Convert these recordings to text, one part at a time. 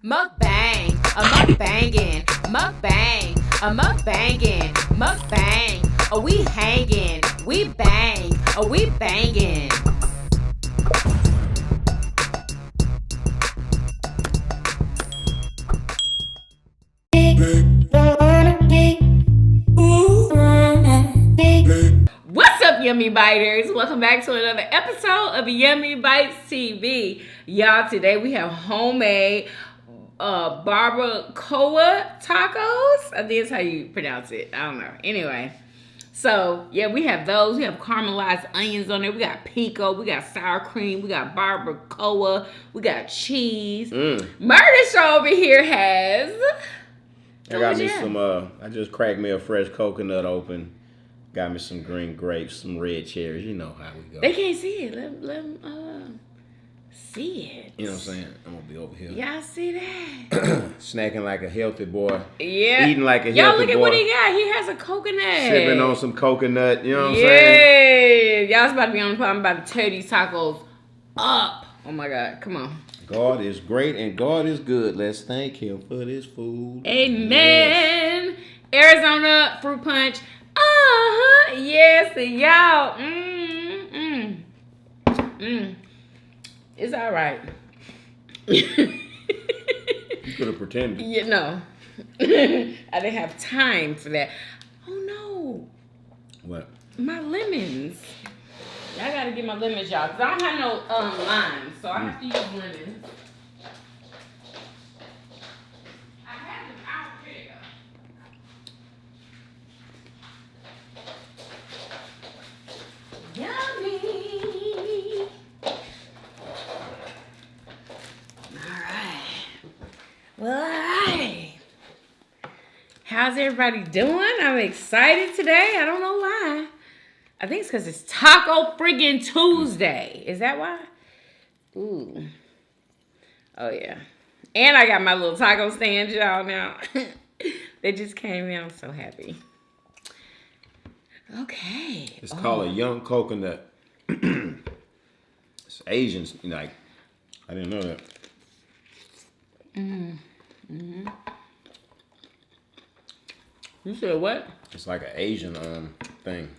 Mukbang, a mukbangin', mukbang, a mukbangin', mukbang. We hangin', we bang, we bangin'. What's up, Yummy Biters? Welcome back to another episode of Yummy Bites TV. Y'all, today we have homemade barbacoa tacos. I think that's how you pronounce it. I don't know. Anyway, so yeah, we have those. We have caramelized onions on there. We got pico. We got sour cream. We got barbacoa. We got cheese. Murder Show over here has. I got me some. I just cracked me a fresh coconut open. Got me some green grapes, some red cherries. You know how we go. They can't see it. Let them see it. You know what I'm saying? I'm gonna be over here. Y'all see that? Snacking like a healthy boy. Yeah. Eating like a healthy boy. Y'all look at what he got. He has a coconut. Sipping on some coconut. You know what I'm saying? Yeah. Y'all's about to be on the pod. I'm about to tear these tacos up. Oh my God. Come on. God is great and God is good. Let's thank Him for this food. Amen. Yes. Arizona fruit punch. Yes, y'all. It's all right. You could have pretended. Yeah, no. I didn't have time for that. Oh no. What? My lemons. I gotta get my lemons, y'all, because I don't have no limes, so I have to use lemons. I have them out here. Yummy. Alright. How's everybody doing? I'm excited today. I don't know why. I think it's because it's Taco Friggin' Tuesday. Is that why? Ooh. Oh, yeah. And I got my little taco stand, y'all, now. They just came in. I'm so happy. Okay. It's called a young coconut. It's Asians, like, I didn't know that. You said what? It's like an Asian thing.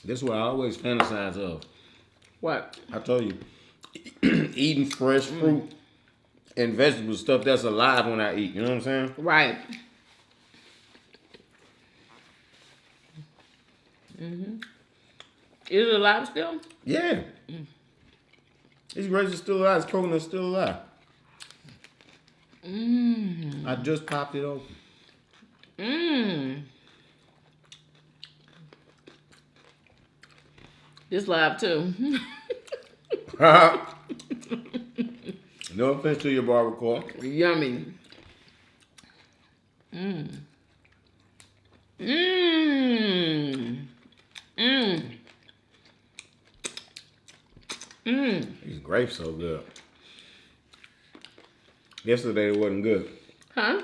This is what I always fantasize of. What? I told you, eating fresh fruit and vegetable stuff that's alive when I eat. You know what I'm saying? Right. Is it alive still? Yeah. These grapes are still alive. This coconut's still alive. I just popped it open. This live too. No offense to your barbacoa. Yummy. These grapes so good. Yesterday it wasn't good. Huh?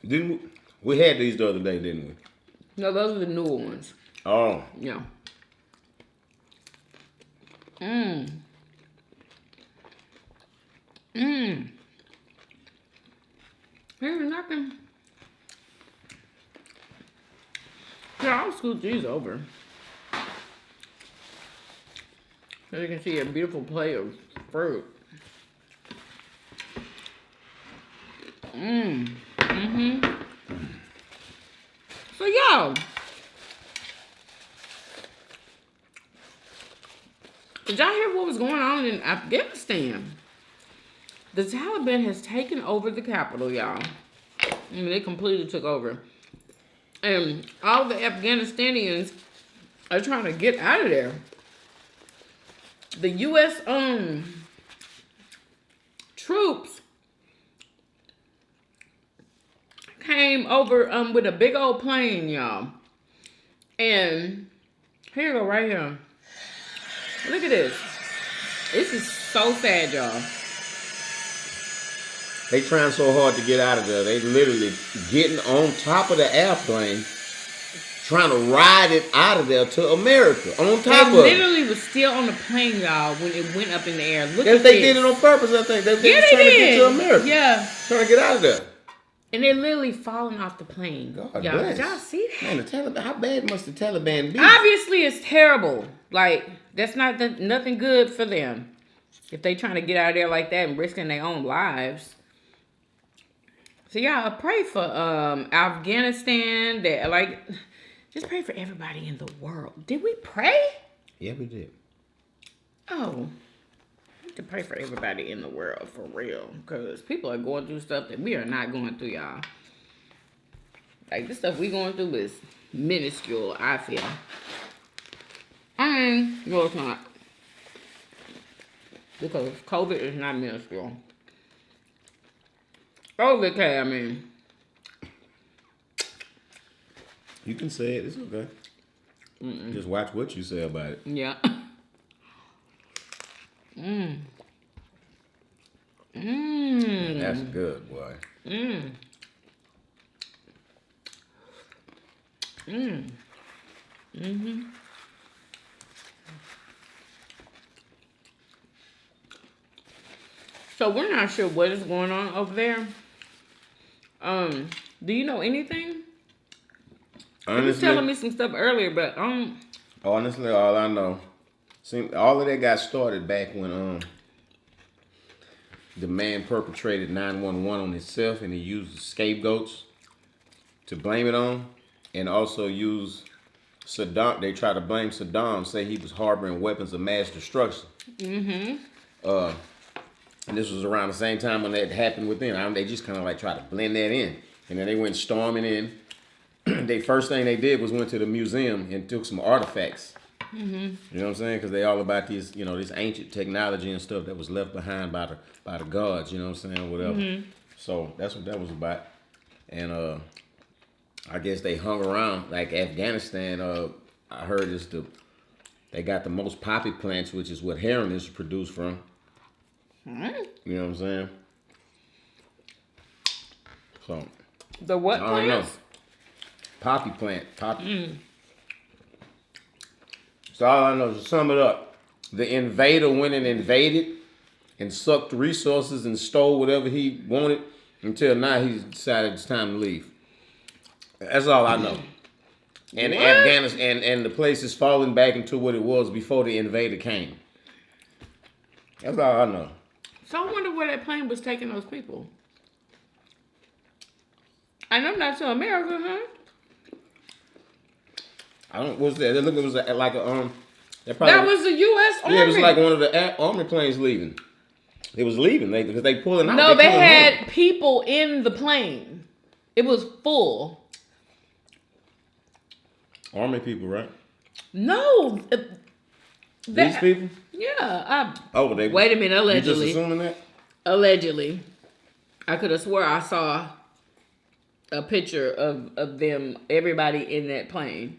Didn't we had these the other day, didn't we? No, those are the newer ones. Oh. Yeah. Here's nothing. Yeah, I'll scoot these over. So you can see a beautiful plate of fruit. So y'all, did y'all hear what was going on in Afghanistan? The Taliban has taken over the capital, y'all. I mean, they completely took over. And all the Afghanistanians are trying to get out of there. The U.S. troops came over with a big old plane, y'all. And here you go, right here. Look at this. This is so sad, y'all. They trying so hard to get out of there. They literally getting on top of the airplane, trying to ride it out of there to America. On top of it. They literally was still on the plane, y'all, when it went up in the air. Look Yes, at they this. did it on purpose, I think. They Yeah, were they trying to did. get to America. Yeah. Trying to get out of there. And they're literally falling off the plane. God Y'all, bless. did y'all see that? Man, the Taliban, how bad must the Taliban be? Obviously, it's terrible. Like, that's nothing good for them. If they trying to get out of there like that and risking their own lives. So, y'all, pray for Afghanistan. Just pray for everybody in the world. Did we pray? Yeah, we did. Oh. To pray for everybody in the world, for real. Because people are going through stuff that we are not going through, y'all. Like, this stuff we going through is minuscule, I feel. Well, it's not. Because COVID is not minuscule. Okay, I mean. You can say it. It's okay. Just watch what you say about it. Yeah. That's good, boy. So we're not sure what is going on over there. Do you know anything? You was Honestly, telling me some stuff earlier, but honestly, all I know, all of that got started back when the man perpetrated 911 on himself, and he used scapegoats to blame it on, and also used Saddam. They tried to blame Saddam, say he was harboring weapons of mass destruction. And this was around the same time when that happened with them. They just kind of like tried to blend that in, and then they went storming in. The first thing they did was went to the museum and took some artifacts. You know what I'm saying? Because they all about these, this ancient technology and stuff that was left behind by the gods. You know what I'm saying? Whatever. So that's what that was about. And I guess they hung around like Afghanistan. I heard they got the most poppy plants, which is what heroin is produced from. You know what I'm saying? So the what I don't know. plants? Poppy plant. Poppy. So all I know is to sum it up. The invader went and invaded and sucked resources and stole whatever he wanted until now he's decided it's time to leave. That's all I know. And Afghanistan and the place is falling back into what it was before the invader came. That's all I know. So I wonder where that plane was taking those people. And I'm not to America, huh? What's that? It was like a That was the U.S. Army. Yeah, it was like one of the army planes leaving. It was leaving because they pulling out. No, they had people in the plane. It was full. Army people, right? No. These people? Yeah. They. Wait a minute. Allegedly. You just assuming that? Allegedly. I could have swore I saw a picture of them, everybody in that plane.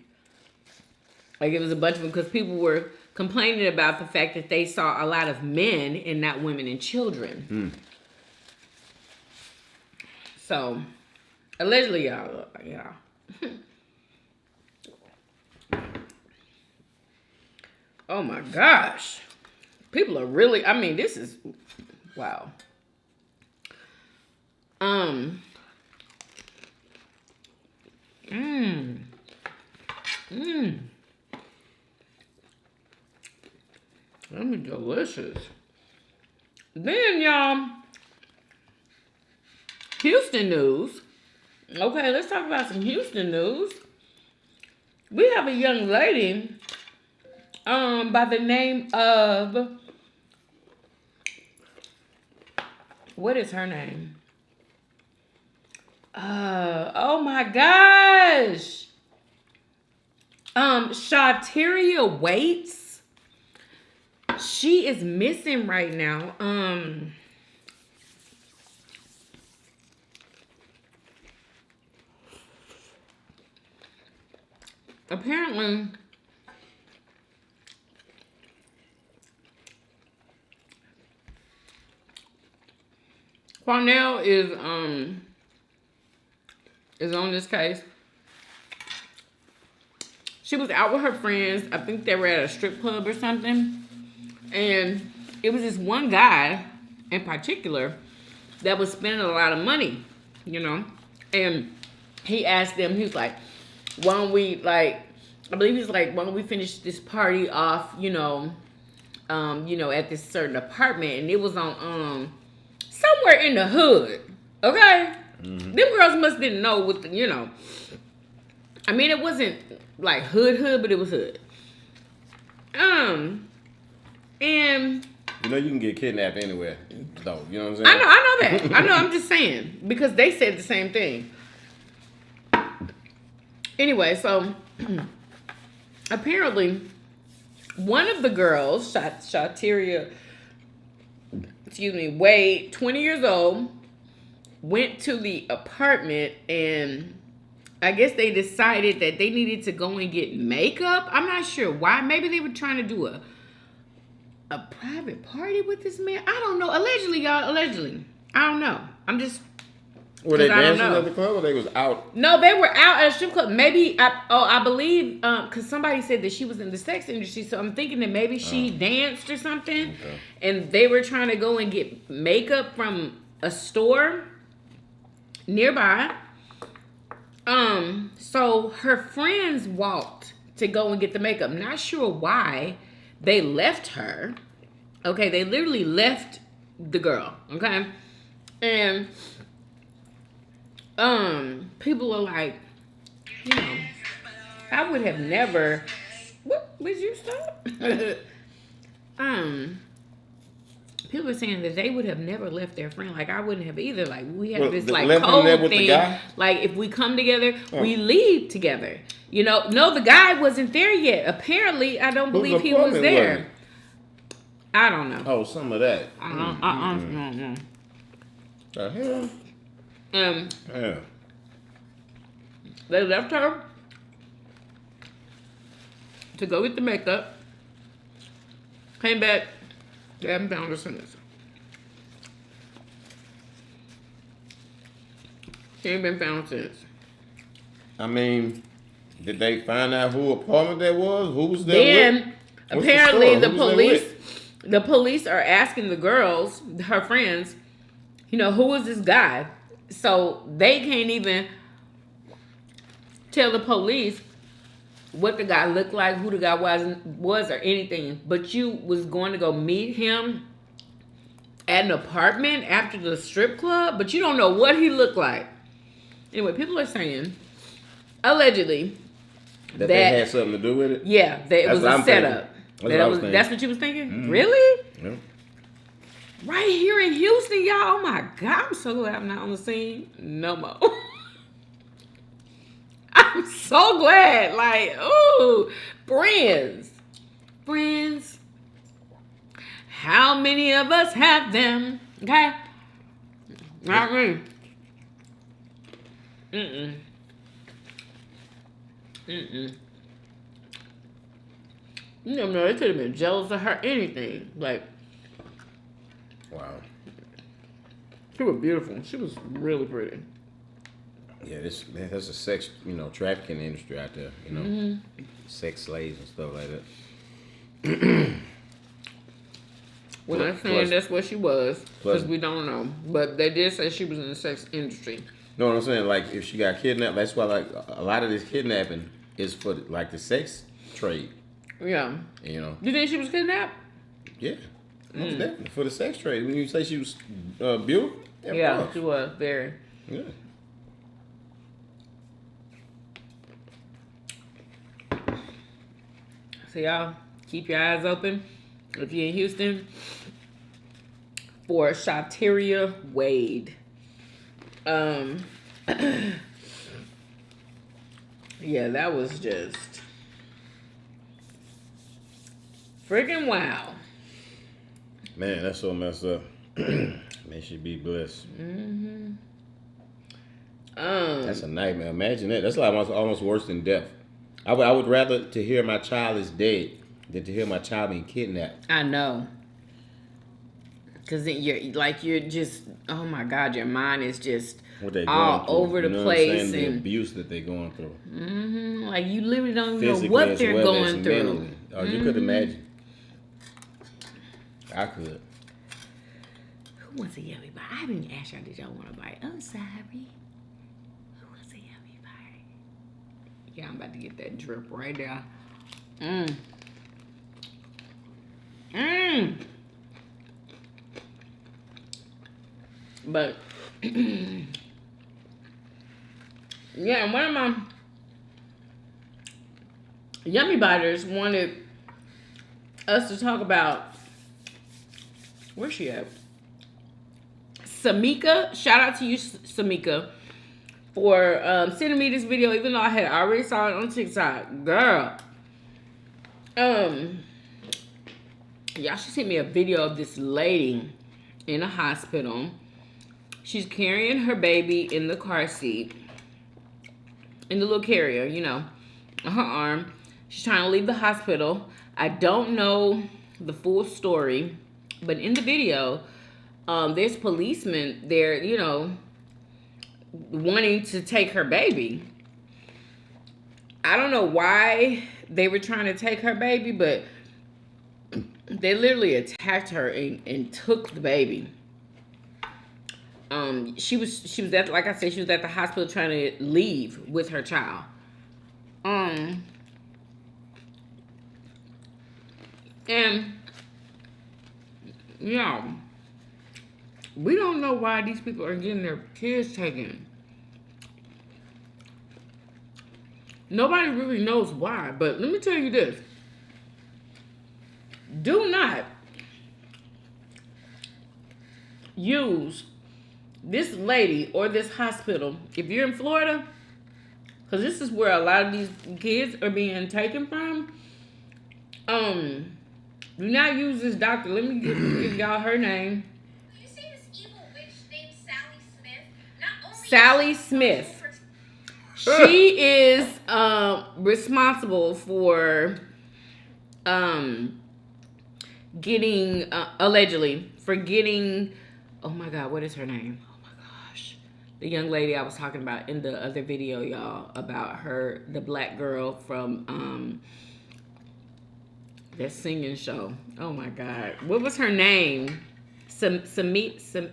Like it was a bunch of them because people were complaining about the fact that they saw a lot of men and not women and children. So, allegedly, y'all. Oh my gosh. People are really, this is, wow. Delicious. Then, y'all, Houston news. Okay, let's talk about some Houston news. We have a young lady by the name of, what is her name? Oh my gosh. Shataria Waits. She is missing right now. Apparently Cornell is on this case. She was out with her friends. I think they were at a strip club or something. And it was this one guy in particular that was spending a lot of money, you know. And he asked them, he was like, why don't we, like, I believe he's like, why don't we finish this party off, at this certain apartment. And it was on somewhere in the hood. Okay? Mm-hmm. Them girls must didn't know what the, I mean, it wasn't like hood, but it was hood. And you can get kidnapped anywhere, though. You know what I'm saying? I know that. I know. I'm just saying because they said the same thing. Anyway, so apparently one of the girls, Shataria, Wade, 20 years old, went to the apartment and I guess they decided that they needed to go and get makeup. I'm not sure why. Maybe they were trying to do a private party with this man. I don't know. Allegedly, y'all. Allegedly. I don't know. I'm just... Were they dancing at the club or they was out? No, they were out at a strip club. Maybe, I believe, because somebody said that she was in the sex industry, so I'm thinking that maybe she danced or something, okay. And they were trying to go and get makeup from a store nearby. So her friends walked to go and get the makeup. Not sure why they left her. Okay, they literally left the girl. Okay, and people are like, I would have never. What? Would you stop? People are saying that they would have never left their friend. Like I wouldn't have either. Like we have this like code thing. Like if we come together, we leave together. No, the guy wasn't there yet. Apparently, I don't believe he was there. I don't know. Oh, some of that. No. The hell? Yeah. They left her to go get the makeup. Came back. They haven't found her since. She ain't been found since. I mean, did they find out who apartment that was? Who was there? Then apparently the police are asking the girls, her friends, who was this guy? So they can't even tell the police what the guy looked like, who the guy was or anything. But you was going to go meet him at an apartment after the strip club, but you don't know what he looked like. Anyway, people are saying, allegedly, that they had something to do with it? Yeah, it was a setup. That's what you was thinking? Mm-hmm. Really? Yeah. Right here in Houston, y'all. Oh my God, I'm so glad I'm not on the scene no more. I'm so glad. Like, ooh, friends. How many of us have them? Okay? Not me. No, they could have been jealous of her, anything. Like, wow. She was beautiful. She was really pretty. Yeah, that's a sex, trafficking industry out there, sex slaves and stuff like that. We're not saying that's what she was, because we don't know. But they did say she was in the sex industry. No, what I'm saying, like, if she got kidnapped, that's why, like, a lot of this kidnapping is for, like, the sex trade. Yeah. You think she was kidnapped? Yeah. Most definitely. For the sex trade. When you say she was beautiful? Yeah, she was. Very. Yeah. So y'all keep your eyes open if you're in Houston for Shataria Wade. Yeah, that was just freaking wow. Man, that's so messed up. May she be blessed. Mm-hmm. That's a nightmare. Imagine that. That's like almost worse than death. I would rather to hear my child is dead than to hear my child being kidnapped. I know. Cause then you're just, oh my God, your mind is just what they all going through. over the You know place, what I'm saying? and The abuse that they going through. like you literally don't even know Physically what as they're well going as through. mentally. Oh, you could imagine. I could. Who wants a yummy bite? I haven't even asked y'all, did y'all want a bite? I'm sorry. Who wants a yummy bite? Yeah, I'm about to get that drip right there. But yeah, one of my yummy biters wanted us to talk about, where's she at? Samika. Shout out to you, Samika, for sending me this video, even though I had already saw it on TikTok. Girl. Y'all, she sent me a video of this lady in a hospital. She's carrying her baby in the car seat, in the little carrier, you know, on her arm. She's trying to leave the hospital. I don't know the full story, but in the video, there's policemen there, you know, wanting to take her baby. I don't know why they were trying to take her baby, but they literally attacked her and took the baby. She was at, like I said, she was at the hospital trying to leave with her child. And yeah, we don't know why these people are getting their kids taken. Nobody really knows why, but let me tell you this. Do not use this lady or this hospital if you're in Florida, because this is where a lot of these kids are being taken from. Do not use this doctor. Let me give y'all her name. You see this evil witch named Sally Smith? Not only Sally Smith. She is responsible for getting allegedly for getting, oh my God, what is her name? Oh my gosh, the young lady I was talking about in the other video, y'all, about her, the black girl from that singing show. Oh my God, what was her name? Samantha.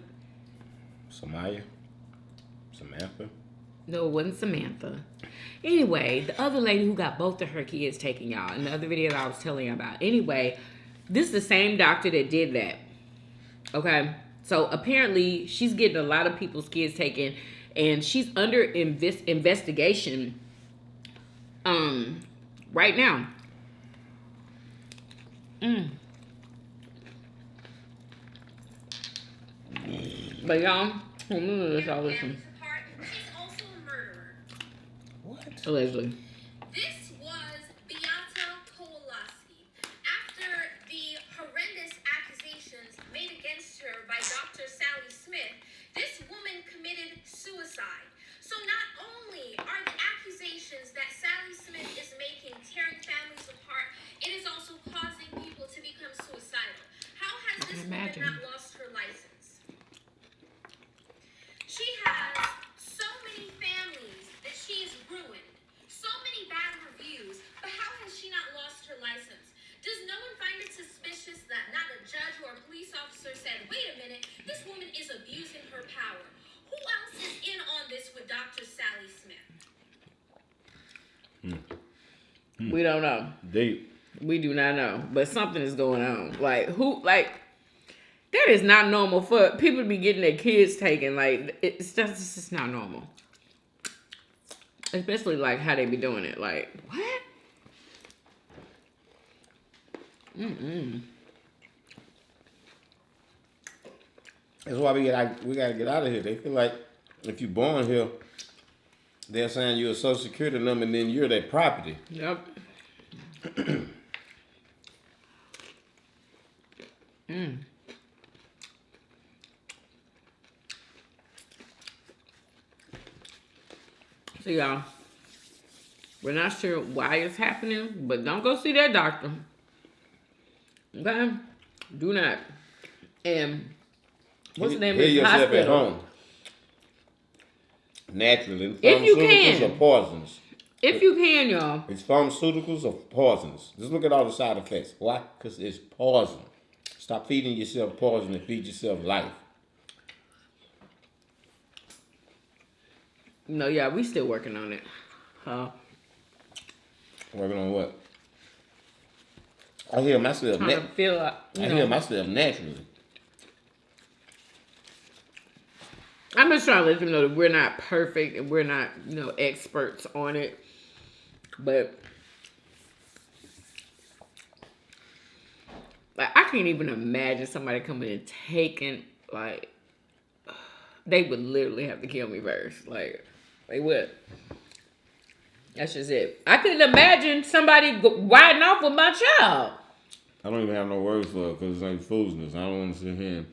No, it wasn't Samantha. Anyway, the other lady who got both of her kids taken, y'all, in the other video that I was telling you about. Anyway, this is the same doctor that did that. Okay? So apparently she's getting a lot of people's kids taken, and she's under investigation right now. But y'all, let's all listen. She's also a murderer. What? Allegedly. This was Beata Kowalski. After the horrendous accusations made against her by Dr. Sally Smith, this woman committed suicide. So not only are the accusations that Sally Smith is making tearing families apart, it is also causing people to become suicidal. How has this woman not lost her license? She has so many families that she's ruined, so many bad reviews, but how has she not lost her license? Does no one find it suspicious that not a judge or a police officer said, wait a minute, this woman is abusing her power? Who else is in on this with Dr. Sally Smith? We don't know. We do not know, but something is going on. That is not normal for people to be getting their kids taken. Like, it's just not normal. Especially, like, how they be doing it. Like, what? That's why we gotta get out of here. They feel like if you're born here, they're saying you're a social security number and then you're their property. Yep. So y'all, we're not sure why it's happening, but don't go see that doctor. Okay? Do not. And What's the name Heal of the yourself hospital? at home. Naturally. If you Pharmaceuticals can. are poisons. If you can, y'all. It's pharmaceuticals are poisons. Just look at all the side effects. Why? Because it's poison. Stop feeding yourself poison and feed yourself life. No, yeah, we still working on it. Working on what? I heal myself. Trying to feel like, I heal myself naturally. I'm just trying to let them know that we're not perfect and we're not, experts on it. But like, I can't even imagine somebody coming and taking, like, they would literally have to kill me first. Like, they would. That's just it. I couldn't imagine somebody riding off with my child. I don't even have no words for it because it's like foolishness. I don't want to sit here and,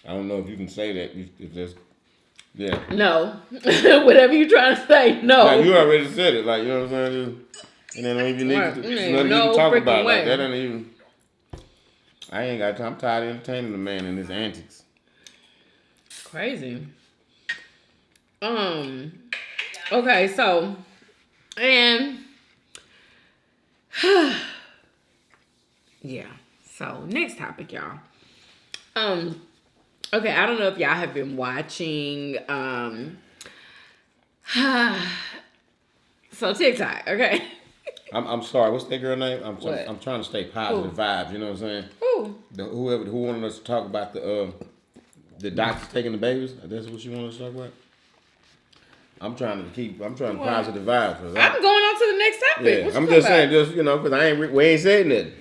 I don't know if you can say that. If that's, yeah. No. Whatever you're trying to say, no. Like, you already said it. Like, you know what I'm saying? And then don't even need Right. to, No nothing to talk freaking about. way. Like, that ain't even, I ain't got time. I'm tired of entertaining the man and his antics. Crazy. Okay, so, and yeah. So next topic, y'all. Okay, I don't know if y'all have been watching so TikTok, okay? I'm sorry. What's that girl name? I'm What? trying to stay positive vibes. You know what I'm saying? Ooh. Who wanted us to talk about the doctors taking the babies? That's what you want us to talk about. I'm trying to positive vibes. I'm going on to the next topic. Yeah, What you I'm talking just about? saying, because we ain't said nothing.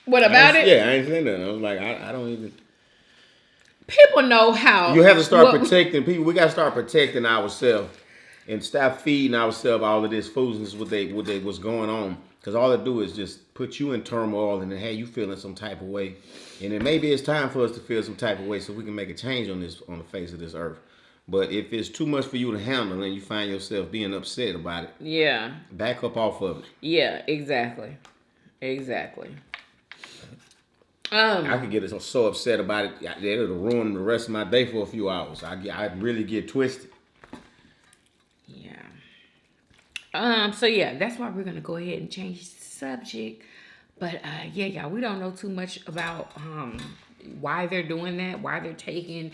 What about it? Yeah, I ain't saying nothing. I was like, I don't even. People know how. You have to start protecting people. We got to start protecting ourselves and stop feeding ourselves all of this foolishness. What's going on? Because all it do is just put you in turmoil and then have you feeling some type of way. And then maybe it's time for us to feel some type of way so we can make a change on the face of this earth. But if it's too much for you to handle and you find yourself being upset about it, yeah, back up off of it. Yeah, exactly. I could get so upset about it, it'll ruin the rest of my day for a few hours. I really get twisted. Yeah. So yeah, that's why we're gonna go ahead and change the subject. But yeah, y'all, we don't know too much about why they're doing that, why they're taking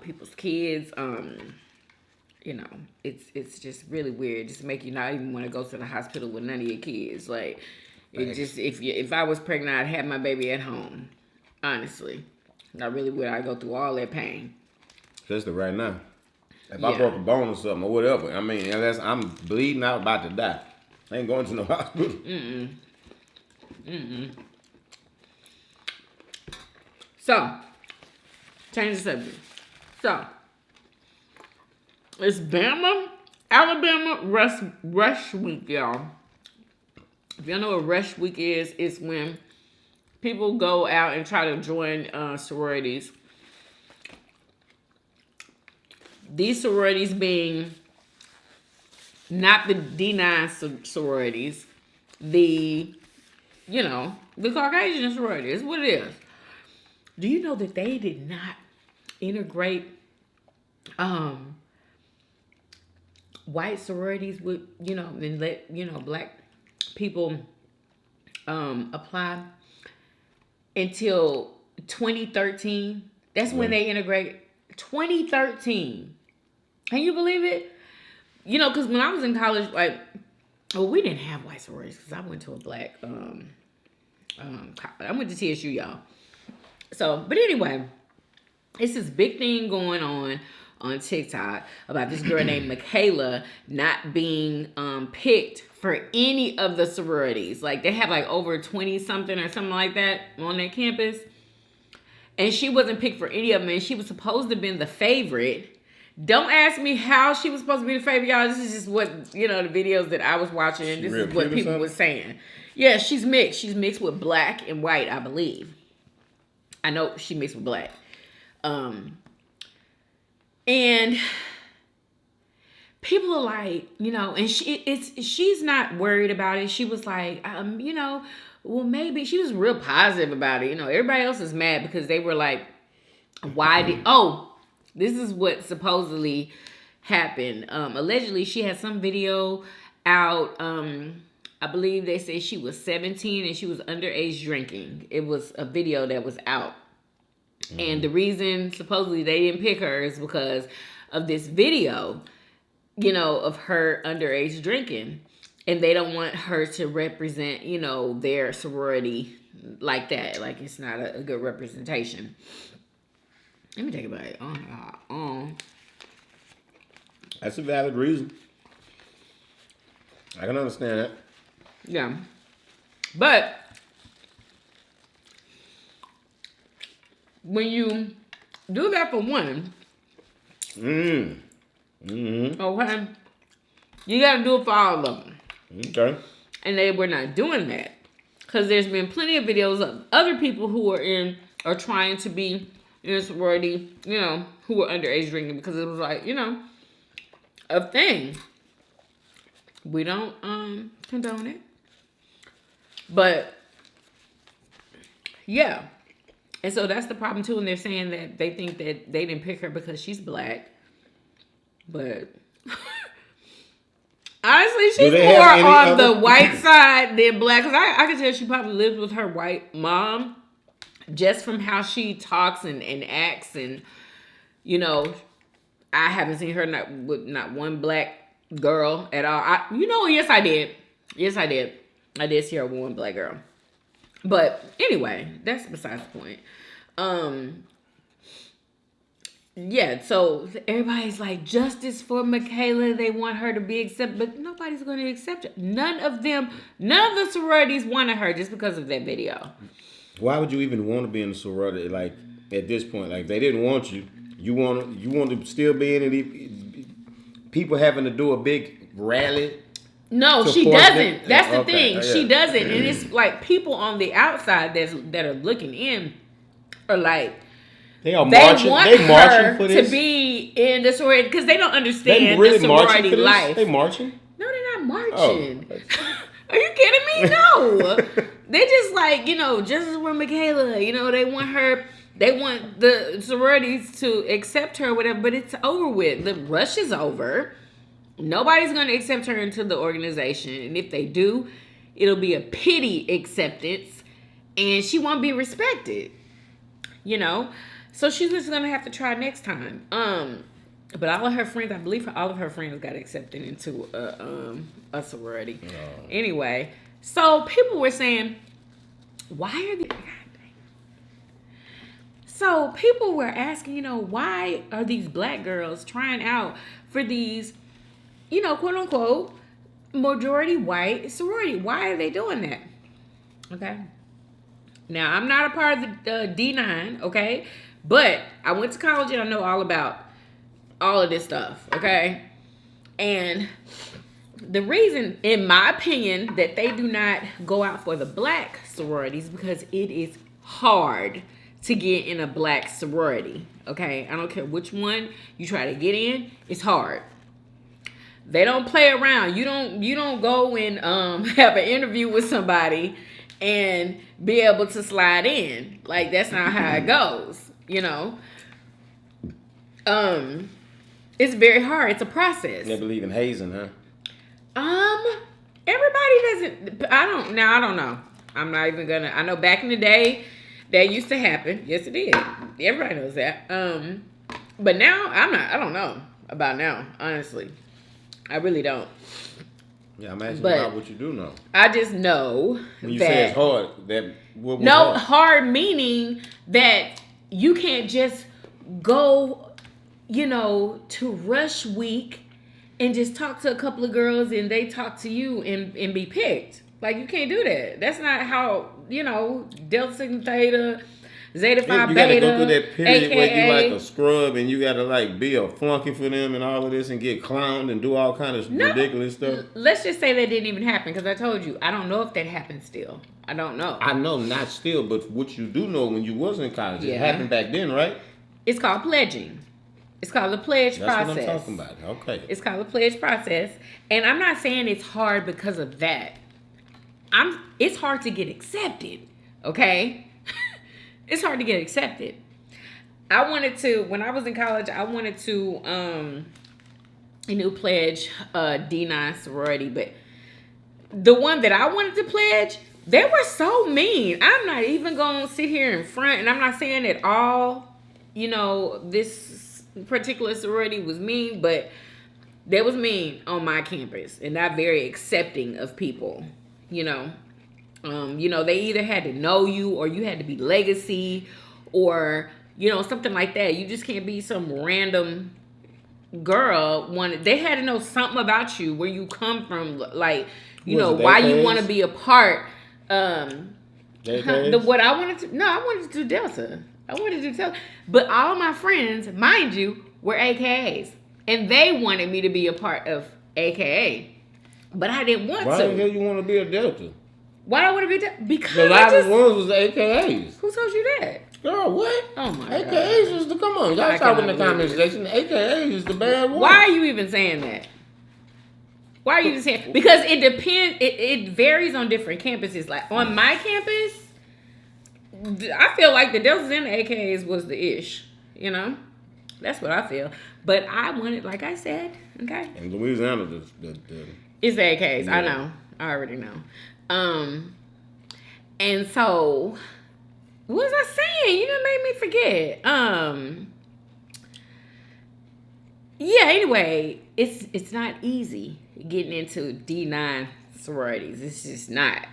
people's kids. It's just really weird. Just make you not even want to go to the hospital with none of your kids. Like, it just if I was pregnant, I'd have my baby at home. Honestly, not really would I go through all that pain. Especially right now. If I broke a bone or something or whatever, I mean, unless I'm bleeding out about to die, I ain't going to no hospital. So, change the subject. So, it's Alabama Rush Week, y'all. If y'all know what Rush Week is, it's when people go out and try to join sororities. These sororities being not the D9 sororities, the Caucasian sorority is what it is. Do you know that they did not integrate white sororities with, and let, black people apply until 2013? That's when they integrate. 2013. Can you believe it? Because when I was in college, we didn't have white sororities because I went to a black, I went to TSU, y'all. So, but anyway, it's this big thing going on TikTok about this girl named Michaela not being picked for any of the sororities. Like, they have over 20 something or something like that on their campus. And she wasn't picked for any of them. And she was supposed to have been the favorite. Don't ask me how she was supposed to be the favorite, y'all. This is just what, the videos that I was watching. And this is what people were saying. Yeah, she's mixed. She's mixed with black and white, I believe. I know she mixed with black. And people are like, and she's not worried about it. She was like, well, maybe she was real positive about it. Everybody else is mad because they were like, why did, This is what supposedly happened. Allegedly, she had some video out. I believe they say she was 17 and she was underage drinking. It was a video that was out. And the reason supposedly they didn't pick her is because of this video, you know, of her underage drinking. And they don't want her to represent, you know, their sorority like that. Like, it's not a good representation. Let me take a bite. That's a valid reason. I can understand that. Yeah. But when you do that for one, okay, you got to do it for all of them. Okay. And they were not doing that. Because there's been plenty of videos of other people who are trying to be in a sorority, you know, who were underage drinking, because it was like, you know, a thing. We don't condone it. But yeah. And so that's the problem too. And they're saying that they think that they didn't pick her because she's black. But honestly, she's more on the white side than black. Because I can tell she probably lived with her white mom just from how she talks and acts. And, you know, I haven't seen her with not one black girl at all. Yes, I did. Yes, I did. I did see her with one black girl. But anyway, that's besides the point. Yeah, so everybody's like, justice for Michaela. They want her to be accepted, but nobody's going to accept her. None of the sororities wanted her just because of that video. Why would you even want to be in a sorority? Like, at this point, like, they didn't want you. You want to still be in it. People having to do a big rally. No, she doesn't. That's the thing. Yeah. She doesn't, and it's like people on the outside that are looking in are like, they want her for this? To be in the sorority because they don't understand the sorority life. They marching? No, they're not marching. Oh. Are you kidding me? No. They just like, you know, justice for Michaela. You know, they want her. They want the sororities to accept her, or whatever. But it's over with. The rush is over. Nobody's going to accept her into the organization. And if they do, it'll be a pity acceptance. And she won't be respected. You know? So she's just going to have to try next time. But all of her friends, I believe all of her friends got accepted into a sorority. Oh. Anyway, so people were saying, why are these... So people were asking, you know, why are these black girls trying out for these, you know, quote unquote, majority white sorority? Why are they doing that? Okay. Now, I'm not a part of the D9, okay? But I went to college and I know all about all of this stuff, okay? And the reason, in my opinion, that they do not go out for the black sororities because it is hard to get in a black sorority, okay? I don't care which one you try to get in, it's hard. They don't play around. You don't go and have an interview with somebody and be able to slide in. Like, that's not how it goes, you know? It's very hard. It's a process. They believe in hazing, huh? Everybody doesn't. I don't know. I'm not even gonna. I know back in the day that used to happen. Yes, it did. Everybody knows that. But now I don't know about now. Honestly, I really don't. Yeah, I'm asking about what you do know. I just know when you say it's hard. Hard meaning that you can't just go, you know, to Rush Week and just talk to a couple of girls and they talk to you and be picked. Like, you can't do that. That's not how, you know, Delta Sigma Theta, Zeta Phi Beta, you gotta go through that period where you like a scrub and you gotta like be a flunky for them and all of this and get clowned and do all kind of ridiculous stuff. Let's just say that didn't even happen because I told you, I don't know if that happened still. I don't know. I know, not still, but what you do know when you was in college, it happened back then, right? It's called pledging. It's called the pledge process. That's what I'm talking about. Okay. It's called the pledge process. And I'm not saying it's hard because of that. It's hard to get accepted, okay? It's hard to get accepted. I wanted to, when I was in college, I wanted to pledge D9 sorority, but the one that I wanted to pledge, they were so mean. I'm not even gonna sit here in front, and I'm not saying that all, this particular sorority was mean, but they was mean on my campus and not very accepting of people. They either had to know you or you had to be legacy or something like that. You just can't be some random girl. They had to know something about you, where you come from, like why you want to be a part. What I wanted to, no, I wanted to do Delta. I wanted to do Delta, but all my friends, mind you, were AKAs, and they wanted me to be a part of AKA, but I didn't want to. Why the hell you want to be a Delta? Why do I want to be Delta? Because the last ones was AKAs. Who told you that? Girl, what? Oh my AKAs God. is the, come on, y'all talk in the comment section. AKAs is the bad one. Why are you even saying that? Why are you even saying? Because it depends. It varies on different campuses. Like on my campus, I feel like the Deltas and the AKAs was the ish. That's what I feel. But I wanted, like I said, okay. In Louisiana, it's the AKAs. Yeah. I know. I already know. And so, what was I saying? You done made me forget. Yeah. Anyway, it's not easy getting into D9 sororities. It's just not.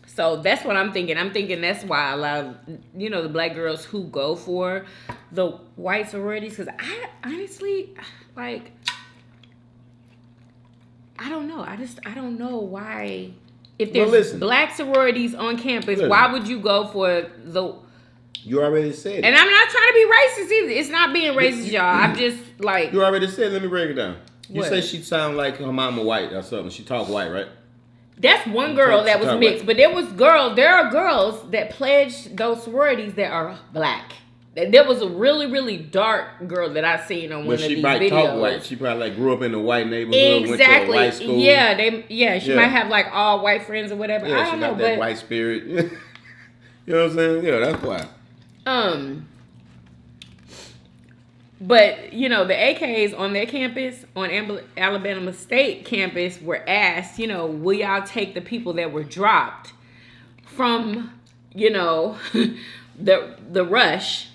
So that's what I'm thinking. I'm thinking that's why a lot of, the black girls who go for the white sororities, because I honestly, like, I don't know. I don't know why. If there's black sororities on campus, why would you go for the... You already said it. And I'm not trying to be racist either. It's not being racist, y'all. I'm just like... You already said, let me break it down. You What? say she sound like her mama white or something. She talk white, right? That's one girl that was mixed, but there are girls that pledged those sororities that are black. There was a really, really dark girl that I seen on one of these videos. But she might talk white. She probably grew up in a white neighborhood, exactly. went to a white school. Yeah, she might have like all white friends or whatever. Yeah, I don't know, got that white spirit. You know what I'm saying? Yeah, that's why. But, the AKs on their campus, on Alabama State campus, were asked, will y'all take the people that were dropped from, the rush?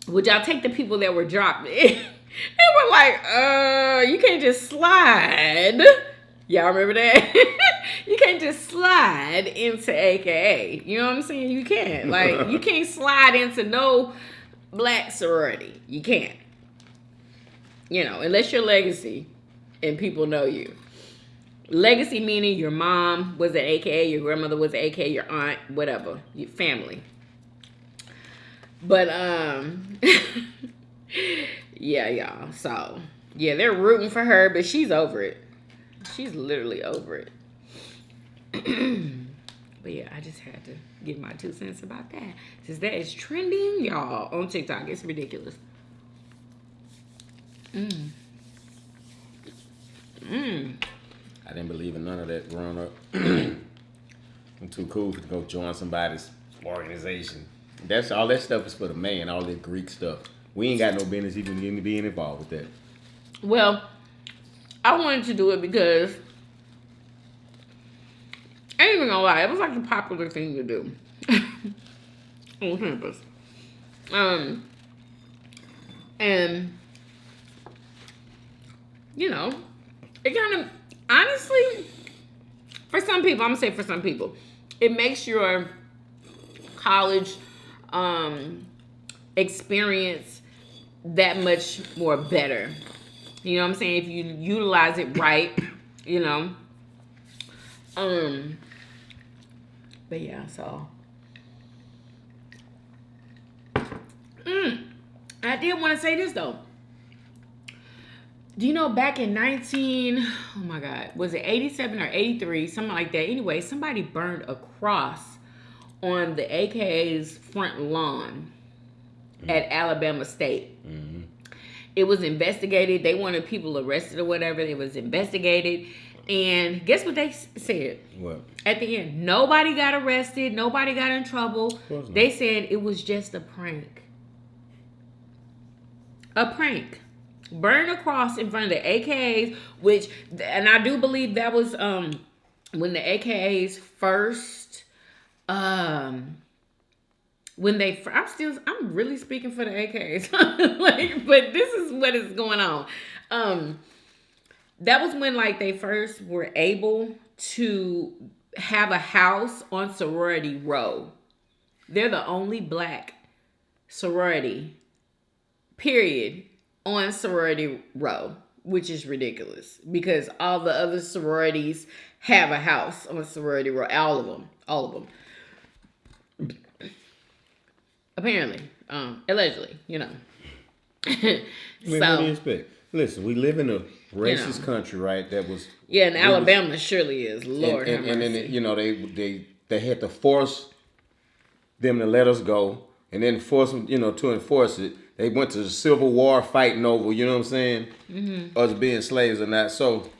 Would y'all take the people that were dropped? They were like, you can't just slide. Y'all remember that? You can't just slide into AKA. You know what I'm saying? You can't. Like, you can't slide into no black sorority. You can't. Unless you're legacy and people know you. Legacy meaning your mom was an AKA, your grandmother was an AKA, your aunt, whatever, your family. But, yeah, y'all. So, yeah, they're rooting for her, but she's over it. She's literally over it. But, yeah, I just had to give my 2 cents about that. Since that is trending, y'all, on TikTok. It's ridiculous. I didn't believe in none of that growing up. I'm too cool to go join somebody's organization. That's all. That stuff is for the man. All that Greek stuff. We ain't got no business even being involved with that. Well, I wanted to do it because I ain't even gonna lie. It was like the popular thing to do on campus. And it kind of, honestly, for some people, I'm gonna say for some people, it makes your college experience that much more better. You know what I'm saying? If you utilize it right, But yeah, so. I did want to say this though. Do you know back in was it 87 or 83, something like that? Anyway, somebody burned a cross on the AKA's front lawn at Alabama State. Mm-hmm. It was investigated. They wanted people arrested or whatever. It was investigated. And guess what they said? What? At the end, nobody got arrested. Nobody got in trouble. Of course not. They said it was just a prank. A prank. Burn a cross in front of the AKAs, which, and I do believe that was when the AKAs first, I'm really speaking for the AKAs, like, but this is what is going on. That was when like they first were able to have a house on Sorority Row. They're the only black sorority, period, on Sorority Row, which is ridiculous because all the other sororities have a house on Sorority Row. All of them. Apparently, allegedly, you know. I mean, what do you expect? Listen, we live in a racist country, right? That was and Alabama surely is. Lord have mercy. And then, you know, they had to force them to let us go, and then force them, you know, to enforce it. They went to the Civil War fighting over, you know what I'm saying, us being slaves or not. So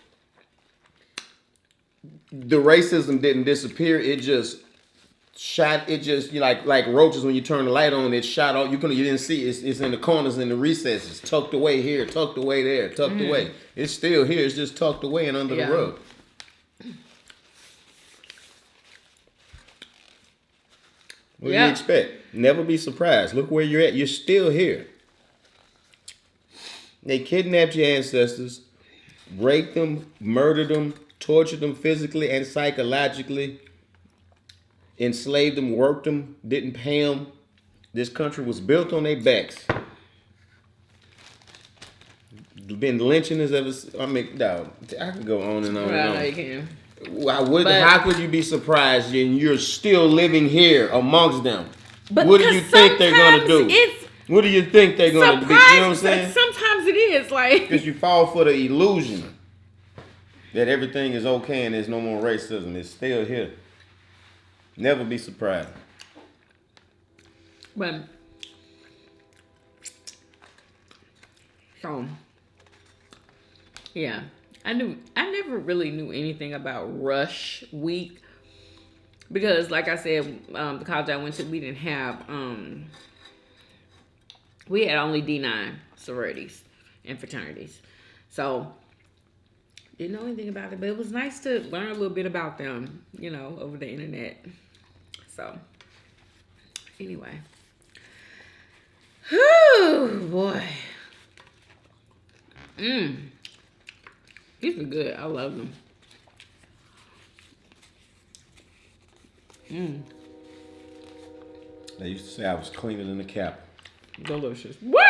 the racism didn't disappear. It just shot. It just, you know, like roaches when you turn the light on. It shot out. You didn't see it. It's in the corners, in the recesses, tucked away here, tucked away there, tucked away. It's still here. It's just tucked away and under the rug. What do you expect? Never be surprised. Look where you're at. You're still here. They kidnapped your ancestors, raped them, murdered them, tortured them physically and psychologically, enslaved them, worked them, didn't pay them. This country was built on their backs. Been lynching us ever. I mean, dog, I can go on and on and on. I know you can. How could you be surprised and you're still living here amongst them? But what do you think they're gonna do? What do you think they're gonna do? You know what I'm saying? Sometimes it is like because you fall for the illusion that everything is okay and there's no more racism. It's still here. Never be surprised. But so yeah, I never really knew anything about Rush Week because, like I said, the college I went to, we didn't have we had only D9 sororities and fraternities, so didn't know anything about it. But it was nice to learn a little bit about them, you know, over the internet. So anyway, whew, boy, these are good. I love them. They used to say I was cleaner than the cap. Delicious. What?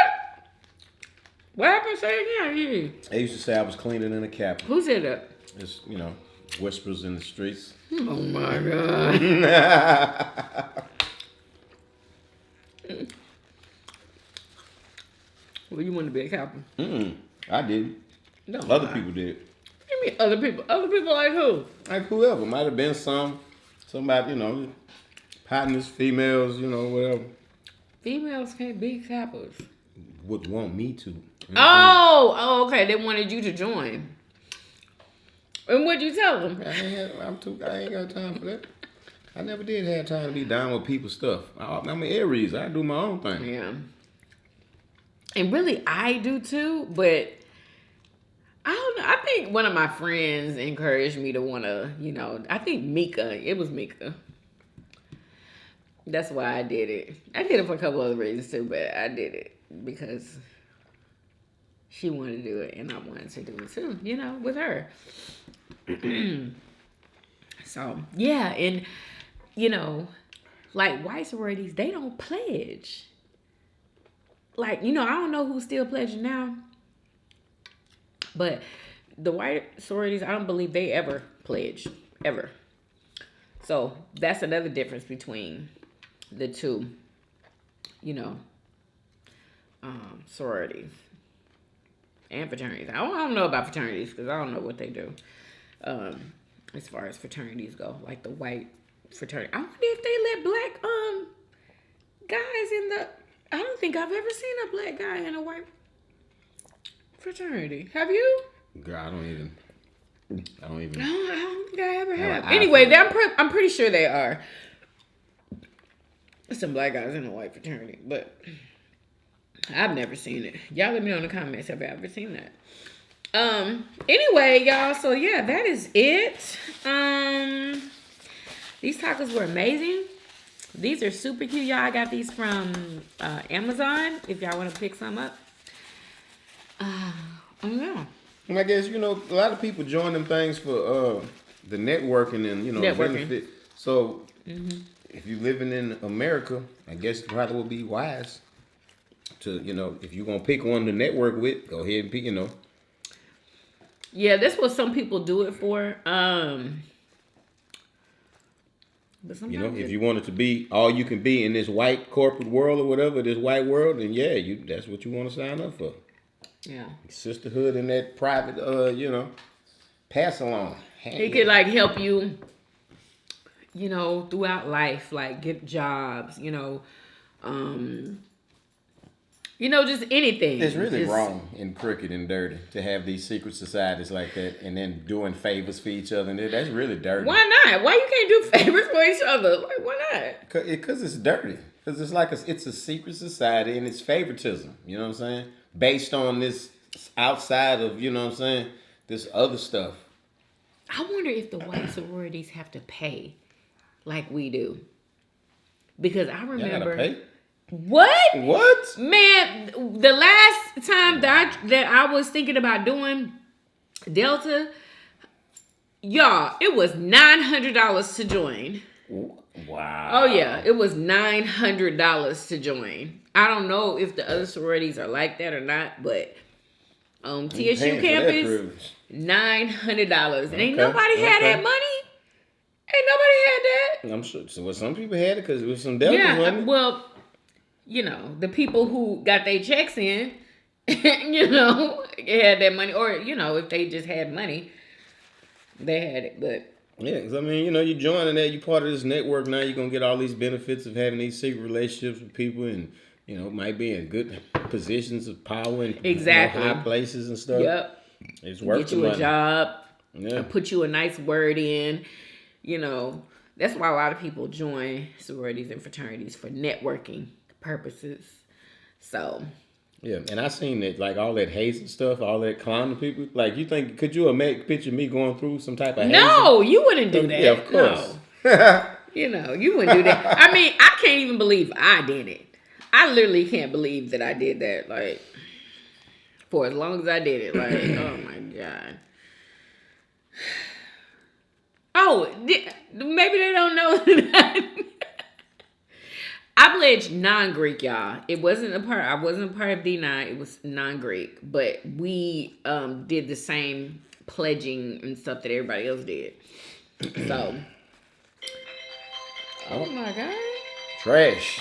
What happened? Say it again. They used to say I was cleaner than a cap. Who said that? It's, you know, whispers in the streets. Oh my God. Well, you wanted to be a captain. I did. No. Other people did. You mean other people? Other people like who? Like whoever. Might have been somebody, you know, partners, females, you know, whatever. Females can't be cappers. Would want me to. Oh, okay. They wanted you to join. And what'd you tell them? I ain't got time for that. I never did have time to be down with people's stuff. I'm an Aries. I do my own thing. Yeah. And really, I do too, but I don't know. I think one of my friends encouraged me to want to, you know, I think it was Mika. That's why I did it. I did it for a couple other reasons too, but I did it because she wanted to do it and I wanted to do it too, you know, with her. So, yeah, and, you know, like white sororities, they don't pledge. Like, you know, I don't know who's still pledging now, but the white sororities, I don't believe they ever pledge, ever. So that's another difference between the two, you know, sororities and fraternities. I don't know about fraternities because I don't know what they do as far as fraternities go, like the white fraternity. I wonder if they let black guys in the... I don't think I've ever seen a black guy in a white fraternity. Have you? Girl, I don't even... I don't even. I don't think I ever have. I Anyway, feel- I'm pretty sure they are. Some black guys in a white fraternity, but I've never seen it. Y'all let me know in the comments if I've ever seen that. Anyway, y'all, so yeah, that is it. These tacos were amazing. These are super cute, y'all. I got these from Amazon. If y'all want to pick some up. Yeah. And I guess, a lot of people join them things for the networking and, Networking. benefit. So if you're living in America, I guess it probably would be wise to, if you're going to pick one to network with, go ahead and pick, Yeah, that's what some people do it for. But sometimes if you want it to be all you can be in this white corporate world or whatever, this white world, then yeah, that's what you want to sign up for. yeah. Sisterhood and that private, pass along. It could like help you, throughout life, like get jobs, just anything. It's really Just- wrong and crooked and dirty to have these secret societies like that and then doing favors for each other. And that's really dirty. Why not? Why you can't do favors for each other? Like, why not? Because it's dirty. Because it's like it's a secret society and it's favoritism. You know what I'm saying? Based on this outside of, this other stuff. I wonder if the white sororities have to pay like we do. Because I Y'all remember. gotta pay? What? What? Man, the last time that I was thinking about doing Delta, y'all, it was $900 to join. Wow. Oh yeah, it was $900 to join. I don't know if the other sororities are like that or not, but TSU paying for that campus, privilege. $900, and ain't Okay, nobody had okay. that money. Ain't nobody had that. I'm sure. So some people had it because it was some Delta Yeah, money. well, the people who got their checks in, had that money, or if they just had money, they had it. But Yeah, because you joining that, you part of this network now. You're gonna get all these benefits of having these secret relationships with people, and might be in good positions of power and Exactly. high places and stuff. yep, It's worth get the you a money. job, Yeah. put you a nice word in. That's why a lot of people join sororities and fraternities for networking purposes. So Yeah, and I seen that, like all that hazing stuff, all that clowning people. Like, could you picture me going through some type of hazing? no, you wouldn't do that. Yeah, of course. No. You wouldn't do that. I mean, I can't even believe I did it. I literally can't believe that I did that. Like, for as long as I did it. Like, oh my God. Oh, maybe they don't know that. I pledged non-Greek, y'all. I wasn't a part of D9. It was non-Greek. But we did the same pledging and stuff that everybody else did. So. Oh my God. Trash.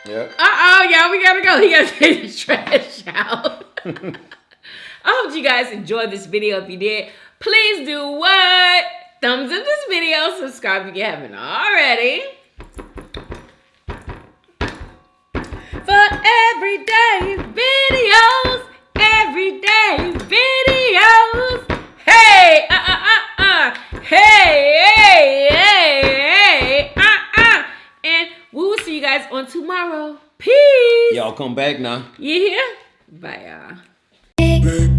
Yep. Y'all, we gotta go. He gotta take the trash out. I hope you guys enjoyed this video. If you did, please do what? Thumbs up this video. Subscribe if you haven't already. For everyday videos. Everyday videos. Hey, hey, and we will see you guys on tomorrow. Peace. Y'all come back now. You hear? Bye, y'all.